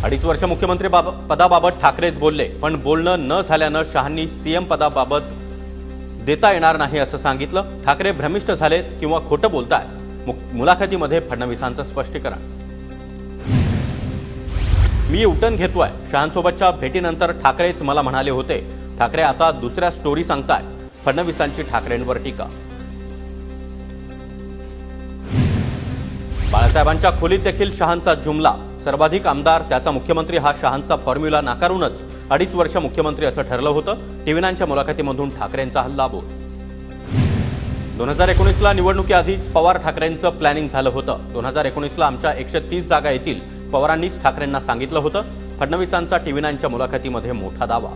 2.5 वर्ष मुख्यमंत्री पदाबाबत ठाकरेच बोलले, पण बोलणं न झाल्यानं शहांनी सीएम पदाबाबत देता येणार नाही असं सांगितलं. ठाकरे भ्रमिष्ट झालेत किंवा खोटं बोलतायत? मुलाखतीमध्ये फडणवीसांचं स्पष्टीकरण. मी उटन घेतोय. शहांसोबतच्या भेटीनंतर ठाकरेच मला म्हणाले होते. ठाकरे आता दुसऱ्या स्टोरी सांगतायत. फडणवीसांची ठाकरेंवर टीका. बाळासाहेबांच्या खोलीत देखील शहांचा जुमला. सर्वाधिक आमदार त्याचा मुख्यमंत्री हा शहांचा फॉर्म्युला नाकारूनच 2.5 वर्ष मुख्यमंत्री असं ठरलं होतं. टीव्ही9च्या मुलाखतीमधून ठाकरेंचा हल्ला बोल. 2019ला निवडणुकीआधीच पवार ठाकरेंचं प्लॅनिंग झालं होतं. 2019ला आमच्या 130 जागा येतील पवारांनीच ठाकरेंना सांगितलं होतं. फडणवीसांचा टीव्ही9च्या मुलाखतीमध्ये मोठा दावा.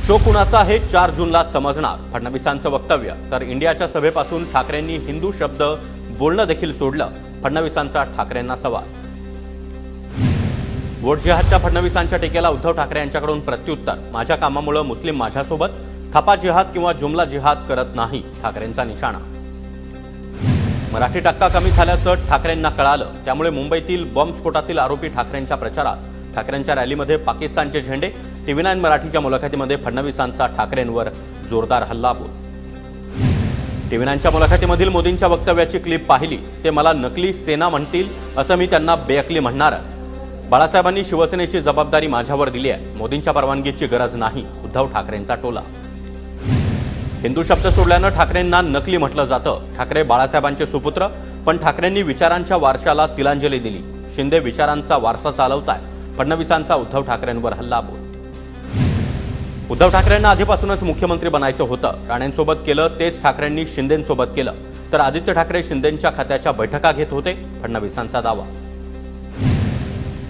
शो कुणाचा हे 4 जूनला समजणार. फडणवीसांचं वक्तव्य. तर इंडियाच्या सभेपासून ठाकरेंनी हिंदू शब्द बोलणं देखील सोडलं. फडणवीसांचा ठाकरेंना सवाल. वोट जिहादच्या फडणवीसांच्या टीकेला उद्धव ठाकरे यांच्याकडून प्रत्युत्तर. माझ्या कामामुळे मुस्लिम माझ्यासोबत. थापा जिहाद किंवा जुमला जिहाद करत नाही. ठाकरेंचा निशाणा. मराठी टक्का कमी झाल्याचं ठाकरेंना कळालं. त्यामुळे मुंबईतील बॉम्बस्फोटातील आरोपी ठाकरेंच्या प्रचारात. ठाकरेंच्या रॅलीमध्ये पाकिस्तानचे झेंडे. टीव्ही9 मराठीच्या मुलाखतीमध्ये फडणवीसांचा ठाकरेंवर जोरदार हल्लाबोल. टीव्ही9च्या मुलाखतीमधील मोदींच्या वक्तव्याची क्लिप पाहिली. ते मला नकली सेना म्हणतील असं मी त्यांना बेअकली म्हणणारच. बाळासाहेबांनी शिवसेनेची जबाबदारी माझ्यावर दिली आहे. मोदींच्या परवानगीची गरज नाही. उद्धव ठाकरेंचा टोला. हिंदू शब्द सोडल्यानं ठाकरेंना नकली म्हटलं जातं. ठाकरे बाळासाहेबांचे सुपुत्र, पण ठाकरेंनी विचारांच्या वारशाला तिलांजली दिली. शिंदे विचारांचा वारसा चालवताय. फडणवीसांचा उद्धव ठाकरेंवर हल्लाबोल. उद्धव ठाकरेंना आधीपासूनच मुख्यमंत्री बनायचं होतं. राणेंसोबत केलं तेच ठाकरेंनी शिंदेंसोबत केलं. तर आदित्य ठाकरे शिंदेंच्या खात्याच्या बैठका घेत होते. फडणवीसांचा दावा.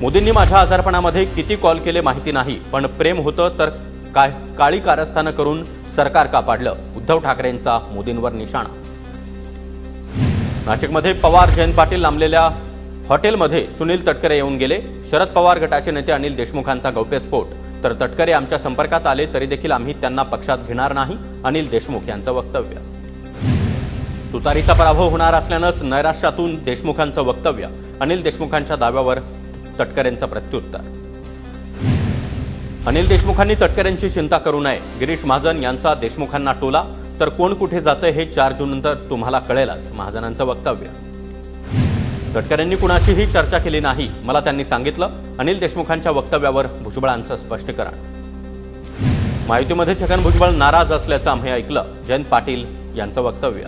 मोदींनी माझ्या आजारपणामध्ये किती कॉल केले माहिती नाही, पण प्रेम होतं तर काळी कारस्थानं करून सरकार का पाडलं. उद्धव ठाकरेंचा मोदींवर निशाणा. नाशिकमध्ये पवार जयंत पाटील लांबलेल्या हॉटेलमध्ये सुनील तटकरे येऊन गेले. शरद पवार गटाचे नेते अनिल देशमुखांचा गौप्यस्फोट. तर तटकरे आमच्या संपर्कात आले तरी देखील आम्ही त्यांना पक्षात घेणार नाही. अनिल देशमुख यांचं वक्तव्य. तुतारीचा पराभव होणार असल्यानंच नैराश्यातून देशमुखांचं वक्तव्य. अनिल देशमुखांच्या दाव्यावर तटकरेंचं प्रत्युत्तर. अनिल देशमुखांनी तटकरेंची चिंता करू नये. गिरीश महाजन यांचा देशमुखांना टोला. तर कोण कुठे जातं हे 4 जूननंतर तुम्हाला कळेलच. महाजनांचं वक्तव्य. तटकरेंनी कुणाशीही चर्चा केली नाही, मला त्यांनी सांगितलं. अनिल देशमुखांच्या वक्तव्यावर भुजबळांचं स्पष्टीकरण. महायुतीमध्ये छगन भुजबळ नाराज असल्याचं आम्ही ऐकलं. जयंत पाटील यांचं वक्तव्य.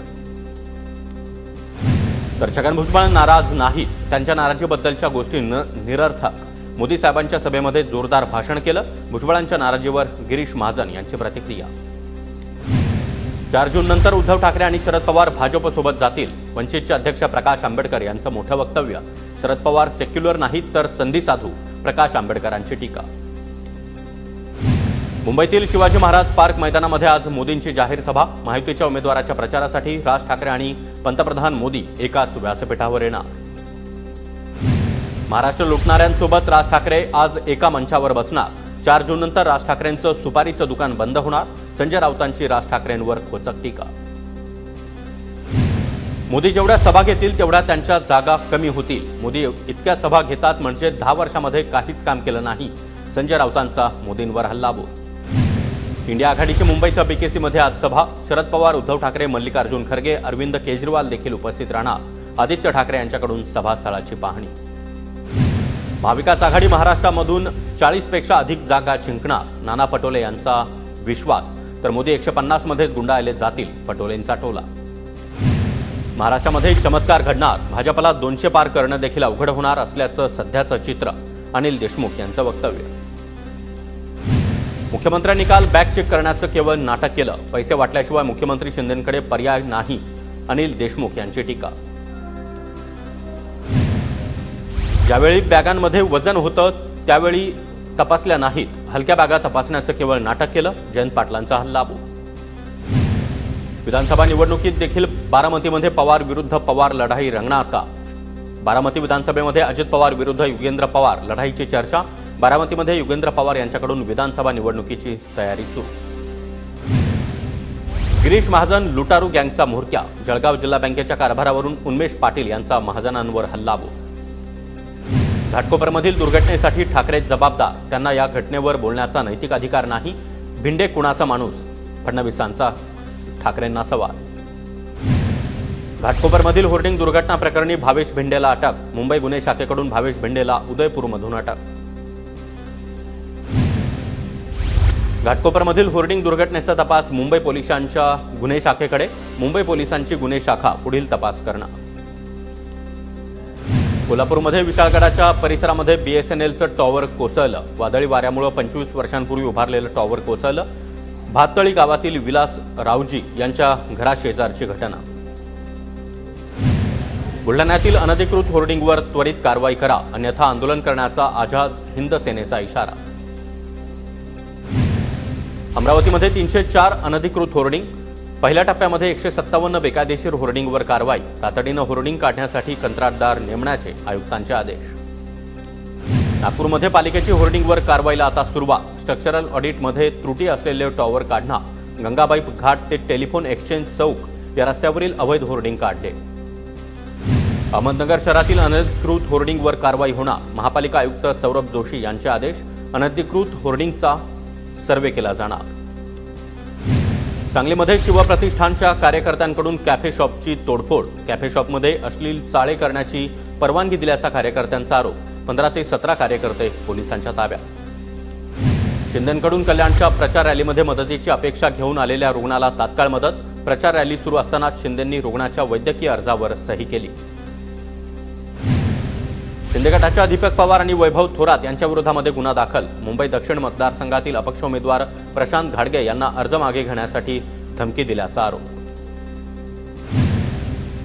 तर छगन भुजबळ नाराज नाहीत. त्यांच्या नाराजीबद्दलच्या गोष्टी निरर्थक. मोदी साहेबांच्या सभेमध्ये जोरदार भाषण केलं. भुजबळांच्या नाराजीवर गिरीश महाजन यांची प्रतिक्रिया. 4 जूननंतर उद्धव ठाकरे आणि शरद पवार भाजपसोबत जातील. वंचितचे अध्यक्ष प्रकाश आंबेडकर यांचं मोठं वक्तव्य. शरद पवार सेक्युलर नाहीत तर संधी साधू. प्रकाश आंबेडकरांची टीका. मुंबईतील शिवाजी महाराज पार्क मैदानामध्ये आज मोदींची जाहीर सभा. महायुतीच्या उमेदवाराच्या प्रचारासाठी राज ठाकरे आणि पंतप्रधान मोदी एकाच व्यासपीठावर येणार. महाराष्ट्र लुटणाऱ्यांसोबत राज ठाकरे आज एका मंचावर बसणार. 4 जूननंतर राज ठाकरेंचं सुपारीचं दुकान बंद होणार. संजय राऊतांची राज ठाकरेंवर खोचक टीका. मोदी जेवढ्या सभा घेतील तेवढ्या त्यांच्या जागा कमी होतील. मोदी इतक्या सभा घेतात म्हणजे 10 वर्षामध्ये काहीच काम केलं नाही. संजय राऊतांचा मोदींवर हल्लाबोल. इंडिया आघाडीची मुंबईच्या बीकेसीमध्ये आज सभा. शरद पवार, उद्धव ठाकरे, मल्लिकार्जुन खरगे, अरविंद केजरीवाल देखील उपस्थित राहणार. आदित्य ठाकरे यांच्याकडून सभास्थळाची पाहणी. महाविकास आघाडी महाराष्ट्रामधून 40पेक्षा अधिक जागा जिंकणार. नाना पटोले यांचा विश्वास. तर मोदी 150 मध्येच गुंडाळले जातील. पटोलेंचा टोला. महाराष्ट्रामध्ये चमत्कार घडणार. भाजपला 200 पार करणं देखील अवघड होणार असल्याचं सध्याचं चित्र. अनिल देशमुख यांचं वक्तव्य. मुख्यमंत्र्यांनी काल बॅग चेक करण्याचं केवळ नाटक केलं. पैसे वाटल्याशिवाय मुख्यमंत्री शिंदेंकडे पर्याय नाही. अनिल देशमुख यांची टीका. ज्यावेळी बॅगांमध्ये वजन होतं त्यावेळी तपासल्या नाहीत. हलक्या बॅगा तपासण्याचं केवळ नाटक केलं. जयंत पाटलांचा हल्लाबोल. विधानसभा निवडणुकीत देखील बारामतीमध्ये पवार विरुद्ध पवार लढाई रंगणार का? बारामती विधानसभेमध्ये अजित पवार विरुद्ध युगेंद्र पवार लढाईची चर्चा. बारामतीमध्ये युगेंद्र पवार यांच्याकडून विधानसभा निवडणुकीची तयारी सुरू. गिरीश महाजन लुटारू गँगचा म्होरक्या. जळगाव जिल्हा बँकेच्या कारभारावरून उन्मेष पाटील यांचा महाजनांवर हल्लाबोल. घाटकोपरमधील दुर्घटनेसाठी ठाकरे जबाबदार, त्यांना या घटनेवर बोलण्याचा नैतिक अधिकार नाही. भिंडे कुणाचा माणूस, फडणवीसांचा ठाकरेंना सवाल. घाटकोपरमधील होर्डिंग दुर्घटना प्रकरणी भावेश भिंडेला अटक. मुंबई गुन्हे शाखेकडून भावेश भिंडेला उदयपूरमधून अटक. घाटकोपरमधील होर्डिंग दुर्घटनेचा तपास मुंबई पोलिसांच्या गुन्हे शाखेकडे. मुंबई पोलिसांची गुन्हे शाखा पुढील तपास करणार. कोल्हापूरमध्ये विशाळगडाच्या परिसरामध्ये BSNLचं टॉवर कोसळलं. वादळी वाऱ्यामुळे 25 वर्षांपूर्वी उभारलेलं टॉवर कोसळलं. भाततळी गावातील विलास रावजी यांच्या घराशेजारची घटना. बुलढाण्यातील अनधिकृत होर्डिंगवर त्वरित कारवाई करा, अन्यथा आंदोलन करण्याचा आझाद हिंद सेनेचा इशारा. अमरावतीमध्ये 304 अनधिकृत होर्डिंग. पहिल्या टप्प्यामध्ये 157 बेकायदेशीर होर्डिंगवर कारवाई. तातडीनं होर्डिंग काढण्यासाठी कंत्राटदार नेमण्याचे आयुक्तांचे आदेश. नागपूरमध्ये पालिकेची होर्डिंगवर कारवाईला आता सुरुवात. स्ट्रक्चरल ऑडिटमध्ये त्रुटी असलेले टॉवर काढणार. गंगाबाई घाट ते टेलिफोन एक्सचेंज चौक या रस्त्यावरील अवैध होर्डिंग काढले. अहमदनगर शहरातील अनधिकृत होर्डिंगवर कारवाई होणार. महापालिका आयुक्त सौरभ जोशी यांचे आदेश. अनधिकृत होर्डिंगचा सर्वे केला जाणार. सांगलीमध्ये शिवप्रतिष्ठानच्या कार्यकर्त्यांकडून कॅफे शॉपची तोडफोड. कॅफे शॉपमध्ये अश्लील चाळे करण्याची परवानगी दिल्याचा कार्यकर्त्यांचा आरोप. 15 ते 17 कार्यकर्ते पोलिसांच्या ताब्यात. शिंदेंकडून कल्याणच्या प्रचार रॅलीमध्ये मदतीची अपेक्षा घेऊन आलेल्या रुग्णाला तात्काळ मदत. प्रचार रॅली सुरू असतानाच शिंदेंनी रुग्णाच्या वैद्यकीय अर्जावर सही केली. शिंदे गटाच्या दीपक पवार आणि वैभव थोरात यांच्या विरोधामध्ये गुन्हा दाखल. मुंबई दक्षिण मतदारसंघातील अपक्ष उमेदवार प्रशांत घाडगे यांना अर्ज मागे घेण्यासाठी धमकी दिल्याचा आरोप.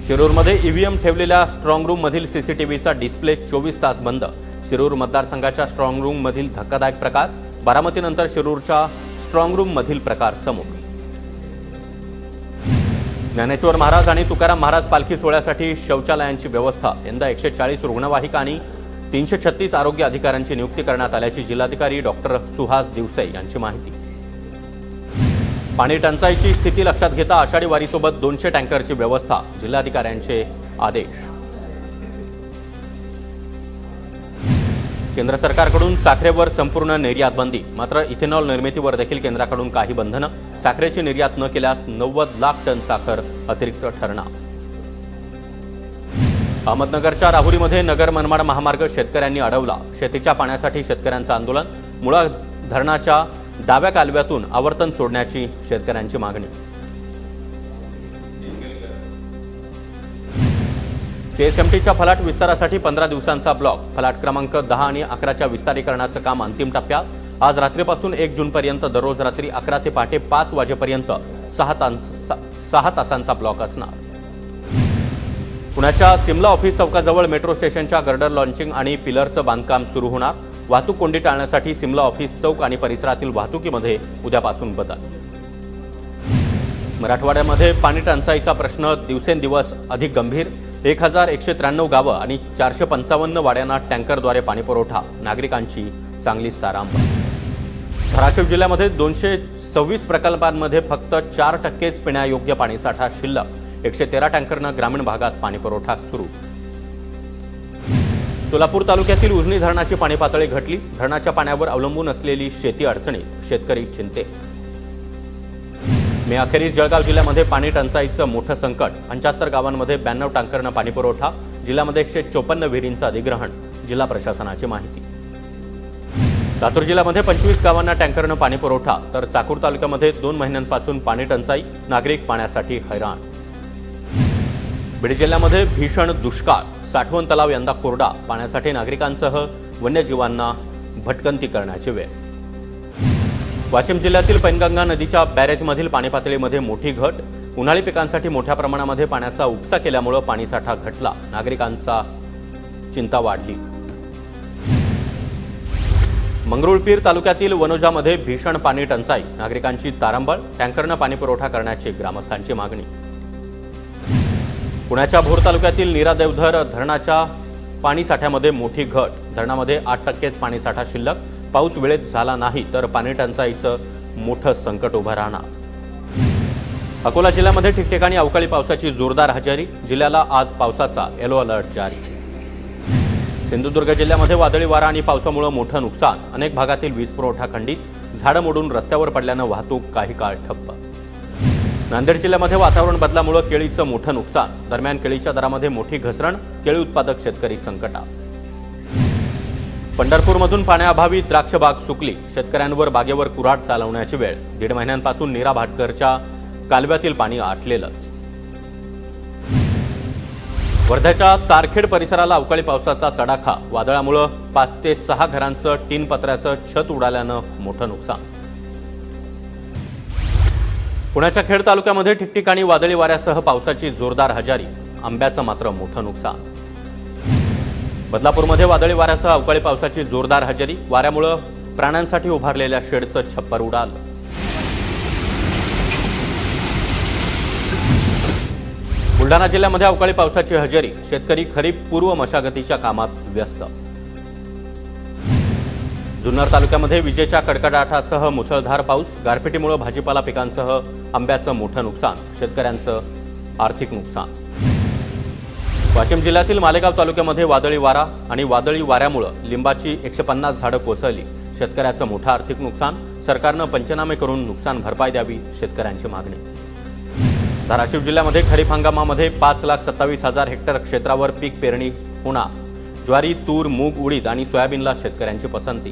शिरूरमध्ये ईव्हीएम ठेवलेल्या स्ट्रॉंग रूम मधील सीसीटीव्हीचा डिस्प्ले 24 तास बंद. शिरूर मतदारसंघाच्या स्ट्रॉंग रूम मधील धक्कादायक प्रकार. बारामतीनंतर शिरूरच्या स्ट्रॉंग रूम मधील प्रकार समोर. ज्ञानेश्वर महाराज आणि तुकाराम महाराज पालखी सोहळ्यासाठी शौचालयांची व्यवस्था. यंदा 140 रुग्णवाहिका आणि 336 आरोग्य अधिकाऱ्यांची नियुक्ती करण्यात आल्याची जिल्हाधिकारी डॉक्टर सुहास दिवसे यांची माहिती. पाणी टंचाईची स्थिती लक्षात घेता आषाढी वारीसोबत 200 टँकरची व्यवस्था. जिल्हाधिकाऱ्यांचे आदेश. केंद्र सरकारकडून साखरेवर संपूर्ण निर्यात बंदी. मात्र इथेनॉल निर्मितीवर देखील केंद्राकडून काही बंधनं. साखरेची निर्यात न केल्यास 90 लाख टन साखर अतिरिक्त ठरणार. अहमदनगरच्या राहुरीमध्ये नगर मनमाड महामार्ग शेतकऱ्यांनी अडवला. शेतीच्या पाण्यासाठी शेतकऱ्यांचं आंदोलन. मुळा धरणाच्या डाव्या कालव्यातून आवर्तन सोडण्याची शेतकऱ्यांची मागणी. CSMTच्या फलाट विस्तारासाठी 15 दिवसांचा ब्लॉक. फलाट क्रमांक 10 आणि 11च्या विस्तारीकरणाचं काम अंतिम टप्प्यात. आज रात्रीपासून 1 जूनपर्यंत दररोज रात्री 11 ते पहाटे 5 वाजेपर्यंत 6 तासांचा ब्लॉक असणार. पुण्याच्या सिमला ऑफिस चौकाजवळ मेट्रो स्टेशनच्या गर्डर लॉन्चिंग आणि पिलरचं बांधकाम सुरू होणार. वाहतूक कोंडी टाळण्यासाठी सिमला ऑफिस चौक आणि परिसरातील वाहतुकीमध्ये उद्यापासून बदल. मराठवाड्यामध्ये पाणी टंचाईचा प्रश्न दिवसेंदिवस अधिक गंभीर. 1193 गावं आणि 455 वाड्यांना टँकरद्वारे पाणीपुरवठा. नागरिकांची चांगलीच तारांबळ. धाराशिव जिल्ह्यामध्ये 226 प्रकल्पांमध्ये फक्त 4% पिण्यायोग्य पाणीसाठा शिल्लक. 113 टँकरनं ग्रामीण भागात पाणीपुरवठा सुरू. सोलापूर तालुक्यातील उजनी धरणाची पाणी पातळी घटली. धरणाच्या पाण्यावर अवलंबून असलेली शेती अडचणीत. शेतकरी चिंतेत. मे अखेरीस जळगाव जिल्ह्यामध्ये पाणी टंचाईचं मोठं संकट. 75 गावांमध्ये 92 टँकरनं पाणीपुरवठा. जिल्ह्यामध्ये 154 विहिरींचं अधिग्रहण. जिल्हा प्रशासनाची माहिती. लातूर जिल्ह्यामध्ये 25 गावांना टँकरनं पाणीपुरवठा. तर चाकूर तालुक्यामध्ये 2 महिन्यांपासून पाणी टंचाई. नागरिक पाण्यासाठी हैराण. बीड जिल्ह्यामध्ये भीषण दुष्काळ. साठवण तलाव यंदा कोरडा. पाण्यासाठी नागरिकांसह वन्यजीवांना भटकंती करण्याची वेळ. वाशिम जिल्ह्यातील पैनगंगा नदीच्या बॅरेजमधील पाणी पातळीमध्ये मोठी घट. उन्हाळी पिकांसाठी मोठ्या प्रमाणामध्ये पाण्याचा उपसा केल्यामुळे पाणीसाठा घटला. नागरिकांचा चिंता वाढली. मंगरुळपीर तालुक्यातील वनोजामध्ये भीषण पाणी टंचाई. नागरिकांची तारांबळ. टँकरनं पाणीपुरवठा करण्याची ग्रामस्थांची मागणी. पुण्याच्या भोर तालुक्यातील नीरा देवधर धरणाच्या पाणीसाठ्यामध्ये मोठी घट. धरणामध्ये 8%च पाणीसाठा शिल्लक. पाऊस वेळेत झाला नाही तर पाणी टंचाईचं मोठं संकट उभं राहणार. अकोला जिल्ह्यामध्ये ठिकठिकाणी अवकाळी पावसाची जोरदार हजेरी. जिल्ह्याला आज पावसाचा येलो अलर्ट जारी. सिंधुदुर्ग जिल्ह्यामध्ये वादळी वारा आणि पावसामुळे मोठं नुकसान, अनेक भागातील वीज पुरवठा खंडित, झाडं मोडून रस्त्यावर पडल्यानं वाहतूक काही काळ ठप्प. नांदेड जिल्ह्यामध्ये वातावरण बदलामुळे केळीचं मोठं नुकसान, दरम्यान केळीच्या दरामध्ये मोठी घसरण, केळी उत्पादक शेतकरी संकटात. पंढरपूरमधून पाण्याअभावी द्राक्ष बाग सुकली, शेतकऱ्यांवर बागेवर कुऱ्हाड चालवण्याची वेळ. 1.5 महिन्यांपासून नीरा भाटकरच्या कालव्यातील पाणी आटलेलंच. वर्ध्याच्या तारखेड परिसराला अवकाळी पावसाचा तडाखा, वादळामुळे 5 ते 6 घरांचं टीन पत्र्याचं छत उडाल्यानं मोठं नुकसान. पुण्याच्या खेड तालुक्यामध्ये ठिकठिकाणी वादळी वाऱ्यासह पावसाची जोरदार हजेरी, आंब्याचं मात्र मोठं नुकसान. बदलापूरमध्ये वादळी वाऱ्यासह अवकाळी पावसाची जोरदार हजेरी, वाऱ्यामुळे प्राण्यांसाठी उभारलेल्या शेडचं छप्पर उडालं. बुलढाणा जिल्ह्यामध्ये अवकाळी पावसाची हजेरी, शेतकरी खरीप पूर्व मशागतीच्या कामात व्यस्त. जुन्नर तालुक्यामध्ये विजेच्या कडकडाटासह मुसळधार पाऊस, गारपिटीमुळे भाजीपाला पिकांसह आंब्याचं मोठं नुकसान, शेतकऱ्यांचं आर्थिक नुकसान. वाशिम जिल्ह्यातील मालेगाव तालुक्यामध्ये वादळी वारा आणि वादळी वाऱ्यामुळे लिंबाची 150 झाडं कोसळली, शेतकऱ्याचं मोठं आर्थिक नुकसान. सरकारनं पंचनामे करून नुकसान भरपाई द्यावी, शेतकऱ्यांची मागणी. धाराशिव जिल्ह्यामध्ये खरीप हंगामामध्ये 5,27,000 हेक्टर क्षेत्रावर पीक पेरणी होणार. ज्वारी, तूर, मूग, उडीद आणि सोयाबीनला शेतकऱ्यांची पसंती.